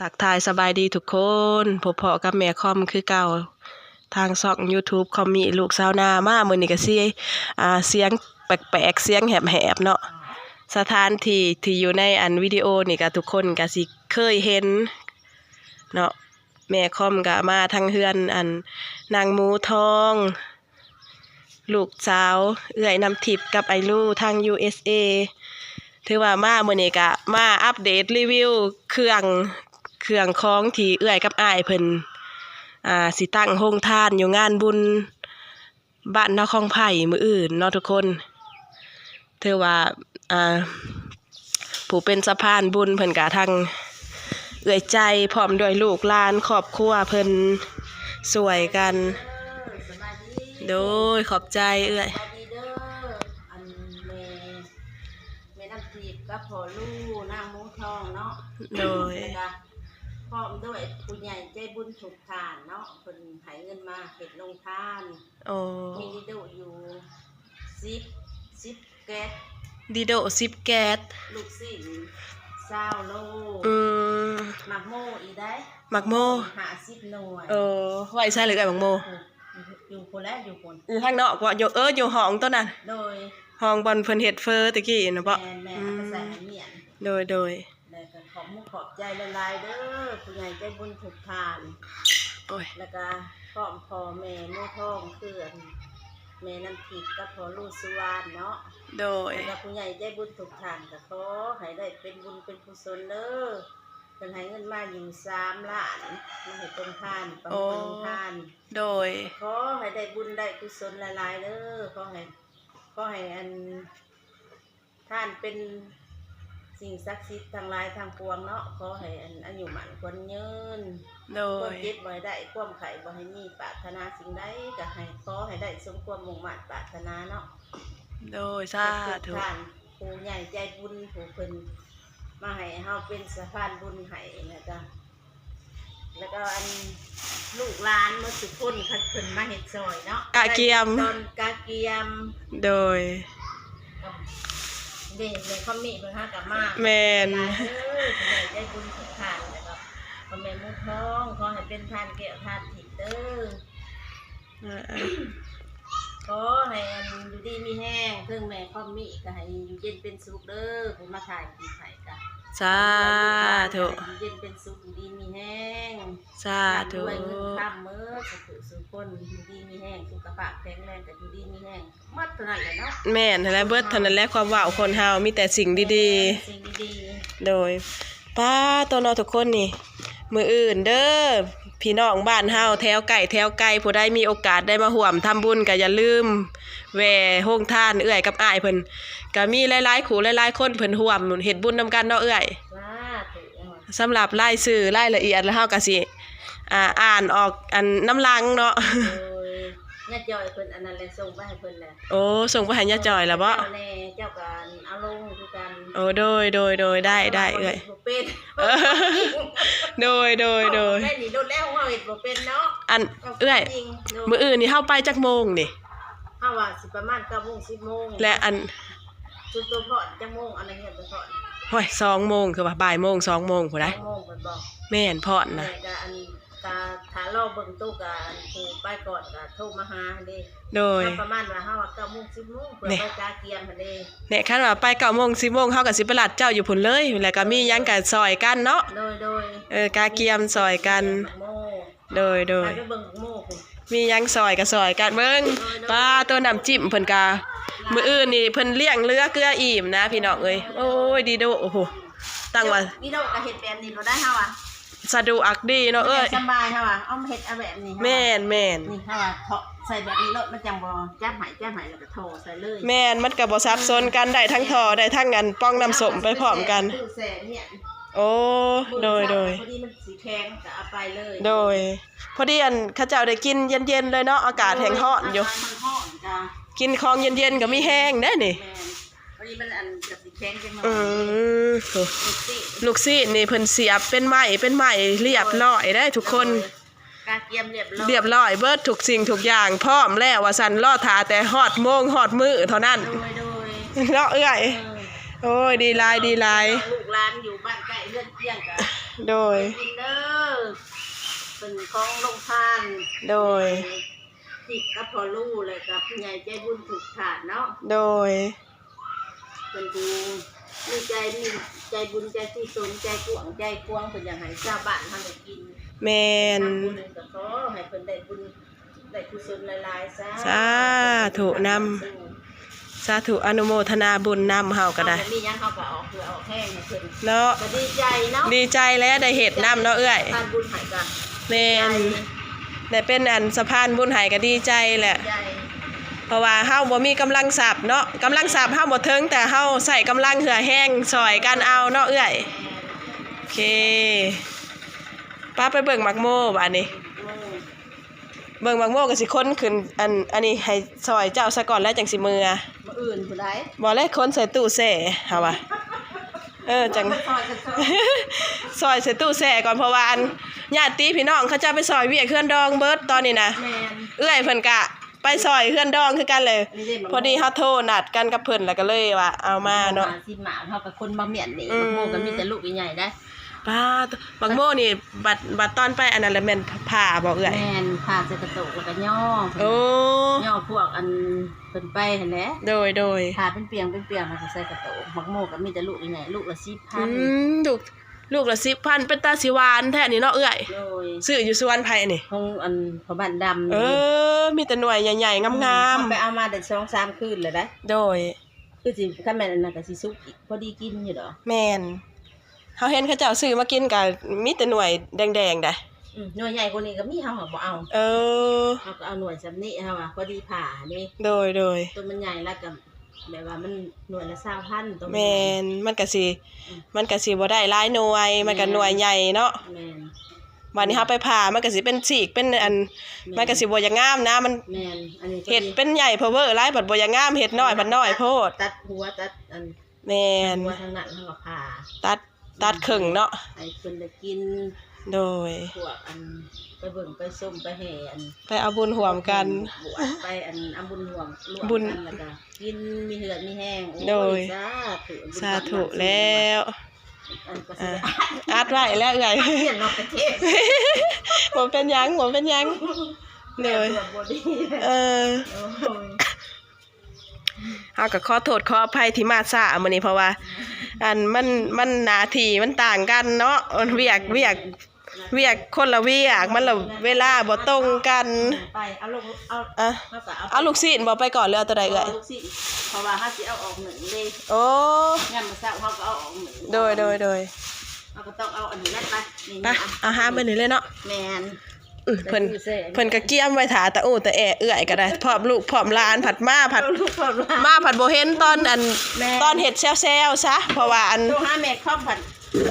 ทักทายสบายดีทุกคนพบเพาะกับแม่คอมคือเก่าทางช่อง YouTube คอมมีลูกสาวนามามื้อนี้ก็สิเสียงแปลกๆเสียงแหบๆเนาะสถานที่อยู่ในอันวิดีโอนี่ก็ทุกคนก็สิเคยเห็นเนาะแม่คอมก็มาทางเฮือนอันนางหมูทองลูกสาวเอื้อยน้ำทิพย์กับไอลูทาง USA ถือว่ามามื้อนี้ก็มาอัปเดตรีวิวเครื่องของที่เอื้อยกับอ้ายเพิ่นสิตั้งโรงทานอยู่งานบุญบ้านนาคองไผ่มื้ออื่นเนาะทุกคนถือว่าผู้เป็นสะพานบุญเพิ่นก็ทั้งเอื้อยใจพร้อมด้วยลูกหลานครอบครัวเพิ่นสวยกันโดยขอบใจเอื้อยแม่น้ำทิพย์กับพ่อลูกนางหมูทองเนาะโดยพร้อมด้วยผู้ใหญ่ใจบุญถูกทานเนาะเพิ่นให้เงินมาเฮ็ดลงทานมีดิโดอยู่10แก๊สดิโด10แก๊สลูกศิษย์20โลหมักโมอีได้หมักโม50หน่วยไว้ใช่หรือไงหมักโมอยู่คนแล้วอยู่คนอยู่ทางนอกว่าอยู่ห้องตัวนั้นโดยห้องบอลเพิ่นเฮ็ดเฟอร์ตะกี้นะบ่แม่ก็ใส่เมียนโดยแล้วก็ขอบใจหลายๆเด้อผู้ใหญ่ใจบุญถูกทานแล้วก็พร้อมพ่อแม่หมูทองคือแม่น้ำทิพย์กับพ่อลูกสุวรรณเนาะโดยแล้วผู้ใหญ่ใจบุญถูกทานก็ขอให้ได้เป็นบุญเป็นกุศลเด้อเพิ่นให้เงินมาอยู่3 ล้านมาให้ตรงทานประมูลทานโดยขอให้ได้บุญได้กุศลหลายๆเด้อขอให้อันท่านเป็นสิ่งศักดิ์สิทธิ์ทั้งหลายทางปวงเนาะขอให้อันอายุมั่นขวัญยืนโดยเจ็บบ่ได้ความไข้บ่ให้มีปรารถนาสิ่งใดก็ให้ขอให้ได้สมความมุ่งมั่นปรารถนาเนาะโดยสาธุท่านผู้ใหญ่ใจบุญผู้เพิ่นมาให้เฮาเป็นสะพานบุญให้นะจ๊ะแล้วก็อันลูกหลานเมื่อทุกคนคัดเพิ่นมาเฮ็ดซอยเนาะกะเกียมตอนกะเกียมโดยเด็กเลยเขามีเพิ่นหากับมาแม่นได้บุญทุกทานแล้วก็พ่อแม่หมูทองขอให้เป็นทานแก้วทานทิพย์เด้อขอให้อยู่ดีมีแห้งเพิ่งแม่พ่อมีก็ให้อยู่เย็นเป็นสุขเด้อผมมาถ่ายปีไข่กันสาธุเย็นเป็นสุขอยู่ดีมีแห้งสาธุด้วยเงินข้ามมื้อสุขคนอยู่ดีมีแห้งสุขภาพแข็งแรงก็อยู่ดีมีแห้งมัดเท่านั้นแหละเนาะแม่นแล้วเบิดเท่านั้นแหละความว่าคนเฮามีแต่สิ่งดีๆโดยป้าตัวน้องทุกคนนี่มื้ออื่นเด้อพี่น้องบ้านเฮาแถวไก่ผู้ใดมีโอกาสได้มาร่วมทำบุญก็อย่าลืมแวะโรงทานเอื้อยกับอ้ายเพิ่นก็มีหลายๆคู่หลายๆคนเพิ่นร่วมเฮ็ดบุญนำกันเนาะเอื้อยสำหรับรายชื่อรายละเอียดแล้วเฮาก็สิอ่านออกอันน้ำลังเนาะย่าจอยเพิ่นอันนั้นแหละส่งไปให้เพิ่นแหละส่งไปให้ย่าจอยแล้วบ่เจ้ากันเอาลงคือกันโดยได้เอ้ยเป็นโดยแม่นี่โดนแล้วเฮาเฮ็ดบ่เป็นเนาะอันเอ้ยมื้ออื่นนี่เฮาไปจักโมงนี่เฮาว่าสิประมาณ 9:00 น 10:00 นและอันจุดตัวพอดจักโมงอันนั้นเฮ็ดบ่พอดโอ้ย 2 โมงคือว่าบ่ายโมง2 โมงพุ่นได้2 โมงเพิ่นบอกแม่นพอดนะแต่อันถ้ารอเบิ่งตู้ก็ผู้ไปก่อนก็โทรมาหาเด้โดยประมาณว่าเฮาว่า 9:00 น 10:00 นเพื่อไปกาเกียมหั่นเด้เนี่ยคันว่าไป 9:00 น 10:00 นเฮาก็สิไปลัดเจ้าอยู่พุ่นเลยแล้วก็มีหยังก็ซอยกันเนาะโดยกาเกียมซอยกันโดยไปเบิ่งโมพุ่นมีหยังซอยก็ซอยกันเบิ่งป้าตัวน้ำจิ้มเพิ่นก็มื้ออื่นนี่เพิ่นเลี้ยงเรือเกลืออิ่มนะพี่น้องเอ้ยโอ้ยดีโดโอ้โหตั้งว่าดีโดก็เฮ็ดแบบนี้บ่ได้เฮาอ่ะสะดวกดีเนาะเอ้ยสบายเฮาอ่ะเอาเฮ็ดเอาแบบนี้แม่นนี่เฮาอ่ะเทาะใส่แบบนี้รถมันจังบ่จับหายแล้วก็โถใส่เลยแม่นมันก็บ่ซับซ้อนกันได้ทั้งท่อได้ทั้งอันป้องน้ำส้มไปพร้อมกันโอ้โดยพอดีมันสีแข็งก็เอาไปเลยโดยพอดีอันเขาเจ้าได้กินเย็นๆเลยเนาะอากาศแห้งร้อนอยู่กินของเย็นๆก็มีแห้งได้นี่พอดีมันอันกับสีแข็งจังลูกซี่นี่เพิ่นเสียบเป็นไม้เรียบร้อยได้ทุกคนกาเกียมเรียบร้อยเบิดทุกสิ่งทุกอย่างพร้อมแล้วว่าซั่นรอท่าแต่ฮอดโมงฮอดมื้อเท่านั้นเนาะเอ้ย โอ้ยดีหลายดีหลาย ลูกหลานอยู่บ้านใกล้เรือนเคียงกัน โดย กินเด้อเป็นของโรงทาน โดย ติดกับพอลูเลยกับผู้ใหญ่ใจบุญถูกขาดเนาะ โดย เป็นดูมีใจมีใจบุญใจกุศลใจกว้างใจกว้างเป็นอย่างไรชาวบ้านทำได้กิน แม่น ทำบุญก็ขอให้เพิ่นได้บุญได้กุศลหลายๆซะ สาธุนสาธุอนุโมทนาบุญนำเฮาก็ได้ มีหยังเฮาก็ออกเพื่อออกแห้งให้เพิ่น เนาะ ก็ดีใจเนาะ ดีใจแล้วได้เฮ็ดนำเนาะเอื้อย ทานบุญให้กัน แม่นได้เป็นอันสะพานบุญให้ก็ดีใจแหละ ใจ เพราะว่าเฮาบ่มีกำลังทรัพย์เนาะกำลังทรัพย์เฮาบ่ถึงแต่เฮาใส่กำลังเหือแห้งซอยกันเอาเนาะเอื้อยโอเคป้าไปเบิ่งหมักโม่บัดนี้เบิ่งหมักโม่ก็สิค้นขึ้นอันนี้ให้ซอยเจ้าซะก่อนแล้วจังสิมือ มื้ออื่นผู้ใด บ่เลยค้นใส่ตู้แช่เฮาว่าจัง ซอยกันซอย ซอยใส่ตู้แช่ก่อนเพราะว่าอันญาติพี่น้องเขาจะไปซอยเวียกเฮือนดองเบิดตอนนี้นะ แม่น เอื้อยเพิ่นกะไปซอยเฮือนดองคือกันเลย พอดีเฮาโทรนัดกันกับเพิ่นแล้วก็เลยว่าเอามาเนาะ สิหมาเฮากับคนบ่เมียนนี่ อืม โมก็มีแต่ลูกใหญ่ๆได้ ป้าบักโม่นี่บัดตอนไปอันนั้นแหละแม่นผ่าบ่เอื้อย แม่นพาใส่กระโตกแล้วก็ย่อ โอ้ ย่อพวกอันเพิ่นไปหั่นแหละ โดย พาเป็นเปียงแล้วก็ใส่กระโตกหมักโมก็มีแต่ลูกใหญ่ๆลูกละ อื 10,000 ลูกละ10,000เป็นตาสิหวานแท้นี่เนาะเอื้อย โดย ซื้ออยู่สวนไผนี่ ของอันพอบ้านดำ มีแต่หน่วยใหญ่ๆงาม ไปเอามาได้2-3คืนแล้วได้ ๆโดย คือสิคันแม่นอันนั้นก็สิสุกอีกพอดีกินอยู่ดอก แม่นเฮาเห็นเขาเจ้าซื้อมากินก็มีแต่หน่วยแดงๆได้ หน่วยใหญ่กว่านี้ก็มีเฮาก็บ่เอา เออ เฮาก็เอาหน่วยซำนี้เฮาว่าพอดีผ่านี่ โดย ตัวมันใหญ่แล้วก็แบบว่ามันหน่วยละ20,000ตัว แม่นมันก็สิบ่ได้หลายหน่วยมันก็หน่วยใหญ่เนาะ แม่น วันนี้เฮาไปผ่ามันก็สิเป็นฉีกเป็นอันมันก็สิบ่อย่างงามนะมัน แม่นอันนี้ เฮ็ดเป็นใหญ่เพอเวอร์หลายบัดบ่อย่างงามเฮ็ดน้อยบัดน้อยโพด ตัดหัวตัดอัน แม่น หัวทางนั้นเฮาก็ผ่า ตัดครึ่งเนาะ ให้เพิ่นได้กิน โดย พวกอันไปเบิ่งไปส้มไปแห่อัน ไปเอาบุญร่วมกัน บวชไปอันเอาบุญรวม บุญ กันแล้วก็กินมีเหือดมีแห้ง โดย สาธุบุญ สาธุแล้ว อันก็สิ อัดไว้แล้วเอื้อย เขียนนอกประเทศ บ่เป็นหยังเลย บ่ดี เออ โอ้ย เฮาก็ขอโทษขออภัยที่มาช้ามื้อนี้เพราะว่า อันมันหน้าที่มันต่างกันเนาะเวียกคนละเวียกมันละเวลาบ่ตรงกัน ไปเอาลงเอา อ่ะ เฮาก็ เอาลูกศิษย์บ่ไปก่อนหรือเอาตัวใดเอ่ย าลูกศิษย์เพราะว่าเฮาสิเอาออกหนึ่งเด้ โอ้ ยามมื้อเช้าเฮาก็เอาออกหนึ่ง โดย เฮาก็ต้องเอาอันนี้นั่นไปนี่ ไปเอาหามื้อนี้เลยเนาะ แม่น เพิ่นก็เกี้ยมไว้ท่าตะอู้ตะแอะเอื้อยก็ได้พร้อมลูกพร้อมหลานผัดมาผัด ลูกความรัก มาผัดบ่เห็นตอนอัน แม่ ตอนเฮ็ดแซวๆซะเพราะว่าอัน โทรหาแม่ครอบผัด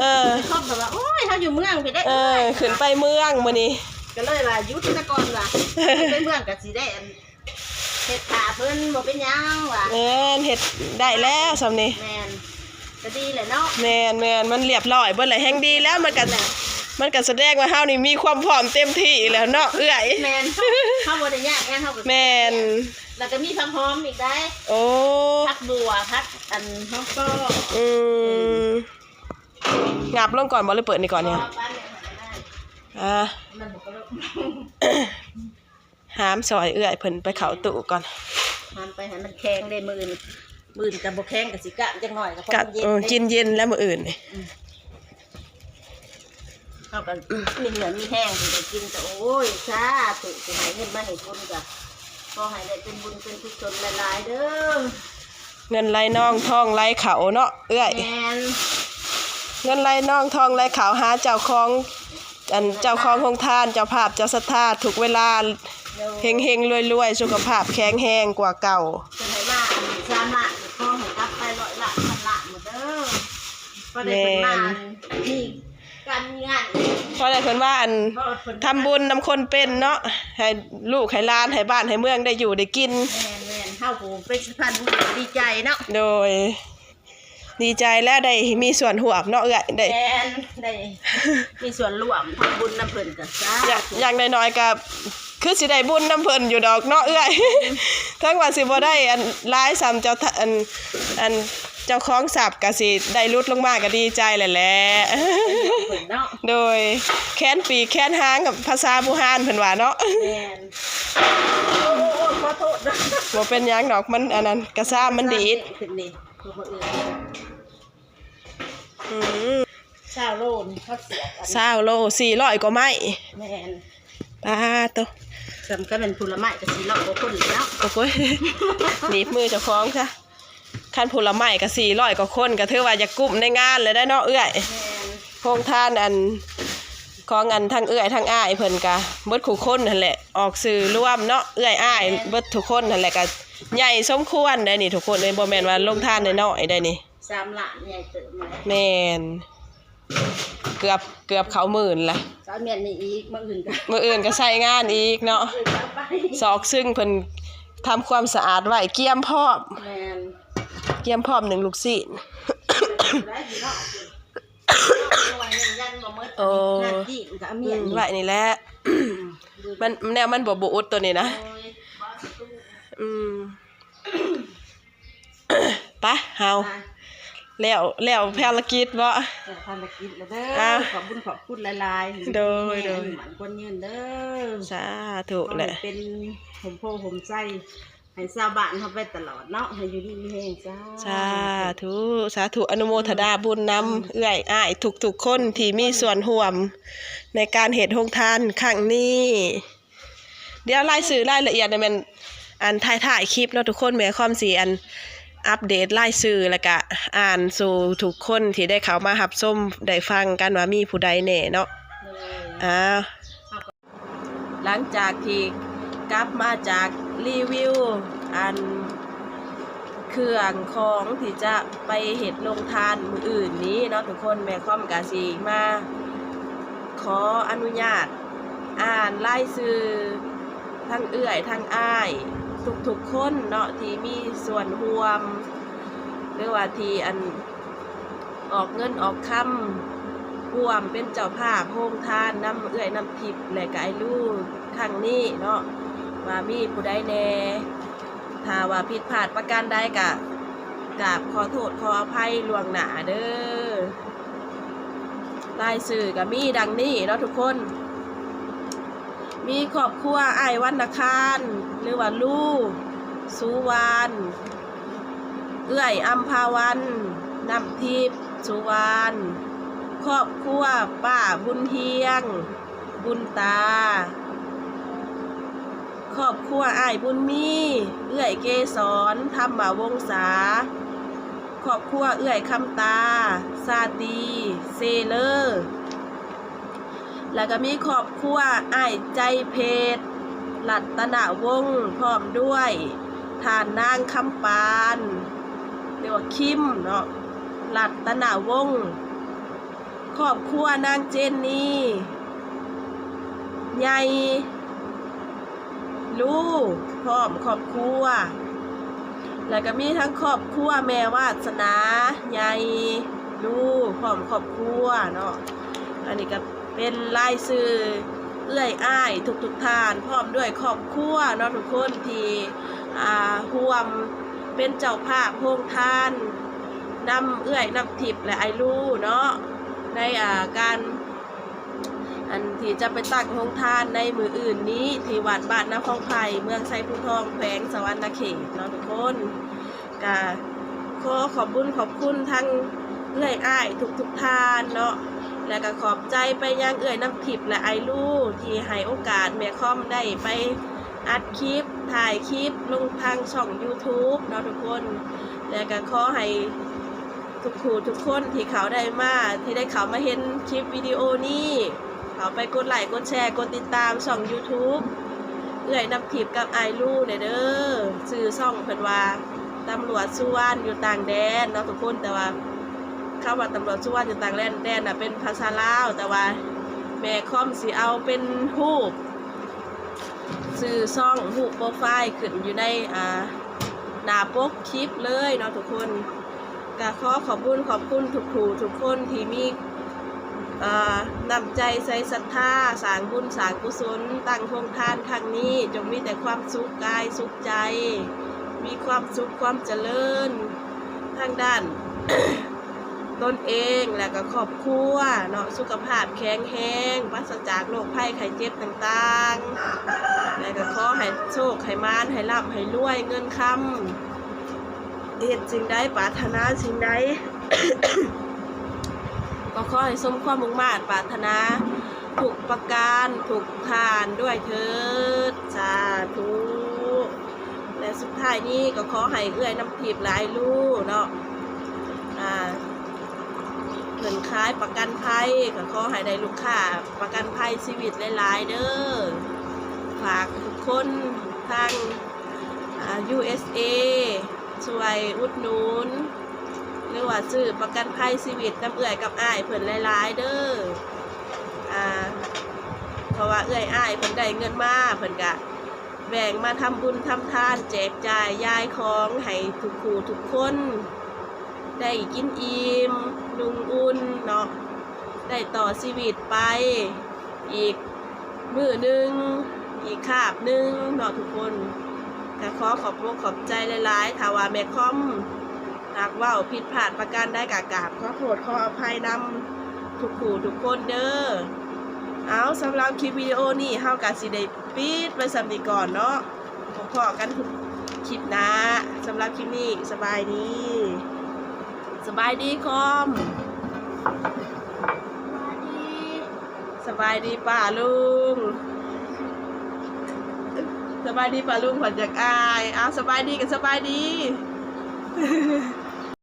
เออ ครอบแบบว่าโอ้ยเฮาอยู่เมืองไปได้ ขึ้นไปเมืองมื้อนี้ ก็เลยว่ายุทธนกรว่ะไปเมืองก็สิได้อันเฮ็ดขาเพิ่นบ่เป็นหยังว่ะ แม่นเฮ็ดได้แล้วซำนี้ แม่นก็ดีแหละเนาะ แม่นมันเรียบร้อยเบิดเลยแฮงดีแล้วมันก็แสดงว่าเฮานี่มีความพร้อมเต็มที่แล้วเนาะเอื้อย แม่นเฮาบ่ได้ยากงานเฮาก็ แม่น แล้วก็มีผักหอมอีกได้ โอ้ ผักบัวผักอันหอมก็ อืมงับลงก่อนบ่หรือเปิดนี่ก่อนเนี่ย บ้านเนี่ยได้ อ่ะ มันบ่ก็ลง หามซอยเอื้อยเพิ่นไปเข้าตู้ก่อน ทำไปให้มันแข็งได้มื้ออื่นก็บ่แข็งก็สิกะจังหน่อยก็พอ กัด เย็น กินเย็นแล้วมื้ออื่นนี่ เฮาก็มีเหนือมีแห้งสิได้กินก็โอ้ยสาธุสิให้เงินมาให้บุญก็ขอให้ได้เป็นบุญเป็นกุศลหลายๆเด้อ เงินไหลน่องทองไหลเขาเนาะเอื้อย แม่น เงินไหลน่องทองไหลเขาหาเจ้าของเจ้าของโรงทานเจ้าภาพเจ้าศรัทธาทุกเวลาเฮงๆรวยๆสุขภาพแข็งแรงกว่าเก่า จะให้มา3ล้านขอให้กลับไป100ล้าน1,000ล้านหมดเด้อก็ได้เป็นมามีการมีงาน เพราะได้เพิ่นว่าทำบุญนำคนเป็นเนาะให้ลูกให้หลานให้บ้านให้เมืองได้อยู่ได้กิน แม่นเฮาก็เป็นสะพานบุญดีใจเนาะ โดย ดีใจและได้มีส่วนร่วมเนาะเอื้อยได้ แม่นได้มีส่วนร่วมทำบุญนำเพิ่นก็สา อย่างน้อยๆก็คือสิได้บุญนำเพิ่นอยู่ดอกเนาะเอื้อยทั้งว่าสิบ่ได้หลายซ้ำเจ้า เจ้าของสับก็สิได้ลุดลงมาก็ดีใจแหละ เพิ่นเนาะ โดยแค้นปีกแค้นหางกับภาษาบูฮานเพิ่นว่าเนาะ แม่นโอ้ขอโทษนะ บ่เป็นหยังดอกมันอันนั้นกระซ่ามันดีด ขึ้นนี่ตัวคนอื่น อืม ชาวโลนเขาเสียกัน 20โล400กว่าไม้ แม่น ปาโต สำก็เป็นผลไม้ก็สิเลาะบ่คนแล้ว โอ้ย หนีบมือเจ้าของซะคันผลไม้ก็400กว่าคนก็ถือว่าจะกลุ่มในงานเลยได้เนาะเอื้อย แม่น โครงทานอันของอันทั้งเอื้อยทั้งอ้ายเพิ่นก็เบิดคู่คนนั่นแหละออกสื่อร่วมเนาะเอื้อยอ้ายเบิดทุกคนนั่นแหละก็ใหญ่สมควรได้นี่ทุกคนเลยบ่แม่นว่าลงทานน้อยๆได้นี่ 3 ล้านใหญ่เติบมา แม่นเกือบเข้าหมื่นละ สาวแม่นนี่อีกมื้ออื่นก็ มื้ออื่นก็ใช้งานอีกเนาะ เอาไป ซอกซึ่งเพิ่นทำความสะอาดไว้เกียมพร้อม แม่น เกียมพร้อม1ลูกศิษย์ ได้ดีเนาะเอาไว้ยันบ่หมด โอ้ หน้าที่ก็เอาเมียนนี่ ไว้นี่แหละ มันแนวมันบ่อุดตัวนี้นะ โอ้ยบ่ตู้ อืม ไปเฮา มา แล้วภารกิจบ่ จะทำกินแล้วเด้ อ่ะ อขอบคุณหลายๆ โดย แม่หมันคนยืนเด้อ สาธุแหละ เป็นผมโพผมใจให้ชาวบ้านเขาไปตลอดเนาะให้อยู่ดีมีแรงจ้า สาธุอนุโมทนาบุญนำเอื้อยอ้ายทุกๆคนที่มีส่วนร่วมในการเฮ็ดโรงทานครั้งนี้ เดี๋ยวรายชื่อรายละเอียดเนี่ยมันอันถ่ายคลิปเนาะทุกคนแม่ความสิอันอัปเดตรายชื่อแล้วก็อ่านสู่ทุกคนที่ได้เข้ามารับชมได้ฟังกันว่ามีผู้ใดแน่เนาะ เลย หลังจากที่กลับมาจากรีวิวอันเครื่องของที่จะไปเห็ดลงทานมืออื่นนี้เนาะทุกคนแม่ค่อมกาสีมาขออนุญาตอ่านรายชื่อทั้งเอื้อยทั้งอ้ายทุกๆคนเนาะที่มีส่วนร่วมหรือว่าที่อันออกเงินออกคำร่วมเป็นเจ้าภาพโฮมทานน้ำเอื้อยน้ำทิพย์และก็ไอ้ลูกครั้งนี้เนาะว่ามีผู้ใดแน่ถ้าว่าผิดพลาดประการใดก็กราบขอโทษขออภัยล่วงหน้าเด้อรายชื่อก็มีดังนี้เนาะทุกคนมีครอบครัวอ้ายวรรณคารหรือว่าลูกสุวรรณเอื้อยอัมพาวันน้ำทิพย์สุวรรณครอบครัวป้าบุญเฮียงบุญตาครอบครัวอ้ายบุญมีเอื้อยเกษรธรรมวงศาครอบครัวเอื้อยคำตาซาตีเซเลอร์แล้วก็มีครอบครัวอ้ายใจเพชรรัตนวงศ์พร้อมด้วยทานนางคำปานเรียกว่าคิมเนาะรัตนวงศ์ครอบครัวนางเจนนี่ใหญ่ลูกพร้อมครอบครัวแล้วก็มีทั้งครอบครัวแม่วาสนาใหญ่ลูกพร้อมครอบครัวเนาะอันนี้ก็เป็นรายชื่อเอื้อยอ้ายทุกท่านพร้อมด้วยครอบครัวเนาะทุกคนที่ร่วมเป็นเจ้าภาพโฮงทานนำเอื้อยนำทิพย์และไอลูเนาะในการอันที่จะไปตั้งโรงทานในมืออื่นนี้ที่วัดบ้านน้ำคลองไผ่เมืองไซภูทองแขวงสวรรณเขตเนาะทุกคนก็ขอบคุณทั้งเอื้อยอ้ายทุกท่านเนาะและก็ขอบใจไปยังเอื้อยน้ำทิพย์และไอลูที่ให้โอกาสแม่ค่อมได้ไปอัดคลิปถ่ายคลิปลงทางช่อง YouTube เนาะทุกคนและก็ขอให้ทุกคนที่เขาได้เขามาเห็นคลิปวิดีโอนี้เขาไปกดไลค์กดแชร์กดติดตามช่อง YouTube เอื้อยน้ำทิพย์กับไอลูเด้อชื่อช่องเพิ่นว่าตำรวจสุวรรณอยู่ต่างแดนเนาะทุกคนแต่ว่าคำว่าตำรวจสุวรรณอยู่ต่างแดนน่ะเป็นภาษาลาวแต่ว่าแม่ค่อมสิเอาเป็นรูปชื่อช่องรูปโปรไฟล์ขึ้นอยู่ในหน้าปกคลิปเลยเนาะทุกคนก็ขอบคุณทุกคนที่มีนำใจใส่ศรัทธาสร้างบุญสร้างกุศลตั้งโรงทานครั้งนี้จงมีแต่ความสุขกายสุขใจมีความสุขความเจริญท ทางด้าน ตนเองและก็ครอบครัวเนาะสุขภาพแข็งแรงปราศจากโรคภัยไข้เจ็บต่างๆและก็ขอให้โชคให้มานให้ร่ำให้รวยเงินคำเฮ็ดสิ่งใดปรารถนาสิ่งใด ก็ขอให้สมความมุ่งมั่นปรารถนาถูกประการถูกทานด้วยเถิดสาธุและสุดท้ายนี้ก็ขอให้เอื้อยน้ำทิพย์หลายลูกเนาะเงินขายประกันภัยก็ขอให้ได้ลูกค้าประกันภัยชีวิตหลายๆเด้อฝากทุกคนทางUSA ช่วยอุดหนุนหรือว่าซื้อประกันภัยชีวิตน้ำเอื้อยกับอ้ายเพิ่นหลายๆเด้อเพราะว่าเอื้อยอ้ายเพิ่นได้เงินมาเพิ่นก็แบ่งมาทำบุญทำทานแจกจ่ายยายของให้ทุกคู่ทุกคนได้กินอิ่มนุ่งอุ่นเนาะได้ต่อชีวิตไปอีกมื้อหนึ่งอีกคาบหนึ่งเนาะทุกคนก็ขอขอบคุณขอบใจหลายๆถ้าว่าแม่คอมหากว่าผิดพลาดประการใดกราบขอโทษขออภัยนำทุกคู่ทุกคนเด้อเอาสำหรับคลิปวิดีโอนี้เฮาก็สิได้ปิดไว้สำนี้ก่อนเนาะพบกันทุกคลิปหน้าสำหรับคลิปนี้สบายดีคอมสบายดีป้าลุงสบายดีป้าลุงผ่อนจากอายเอาสบายดีกันสบายดี